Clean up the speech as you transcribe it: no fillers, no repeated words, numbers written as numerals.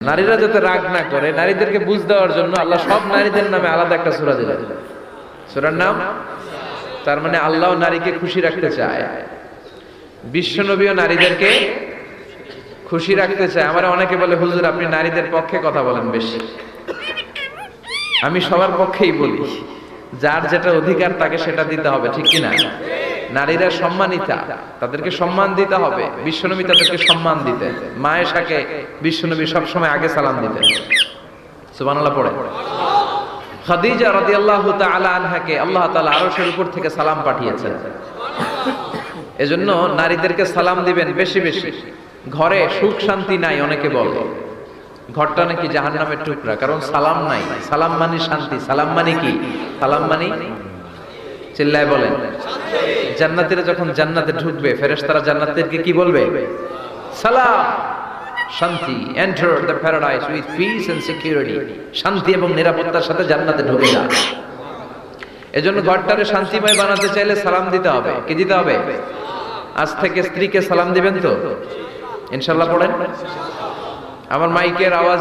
নারীরা যাতে রাগ না করে, নারীদেরকে বুঝ দেওয়ার জন্য আল্লাহ সব নারীদের নামে আলাদা একটা সূরা দিলেন। সূরার নাম, তার মানে আল্লাহ নারীকে খুশি রাখতে চায়, বিশ্বনবীও নারীদেরকে খুশি রাখতে চায়। আমার অনেকে বলে, হুজুর আপনি নারীদের পক্ষে কথা বলেন বেশি। আমি সবার পক্ষেই বলি, যার যেটা অধিকার তাকে সেটা দিতে হবে, ঠিক কিনা? নারীরা সম্মানিতা, তাদেরকে সম্মান দিতে হবে। বিশ্বনবী তাদেরকে সম্মান দিতেন। মা আয়েশাকে বিশ্বনবী সবসময় আগে সালাম দিতেন। সুবহানাল্লাহ পড়ে। খাদিজা রাদিয়াল্লাহু তাআলা আনহাকে আল্লাহ তাআলা আরশের উপর থেকে সালাম পাঠিয়েছেন। এজন্য নারীদেরকে সালাম দিবেন বেশি বেশি। ঘরে সুখ শান্তি নাই, অনেকে বলে ঘরটা নাকি জাহান্নামের টুকরা, কারণ সালাম নাই। সালাম মানে শান্তি। সালাম মানে কি? সালাম মানে, চিল্লায় বলেন, জান্নাতীরা যখন জান্নাতে ঢুকবে, ফেরেশতারা জান্নাতীদেরকে কি বলবে? সালাম, শান্তি। Enter the paradise with peace and security. শান্তি এবং নিরাপত্তার সাথে জান্নাতে ঢুকে যান। এজন্য ঘরটারে শান্তিময় বানাতে চাইলে সালাম দিতে হবে। কি দিতে হবে? আজ থেকে স্ত্রীকে সালাম দিবেন তো ইনশাআল্লাহ পড়েন। আমার মাইকের আওয়াজ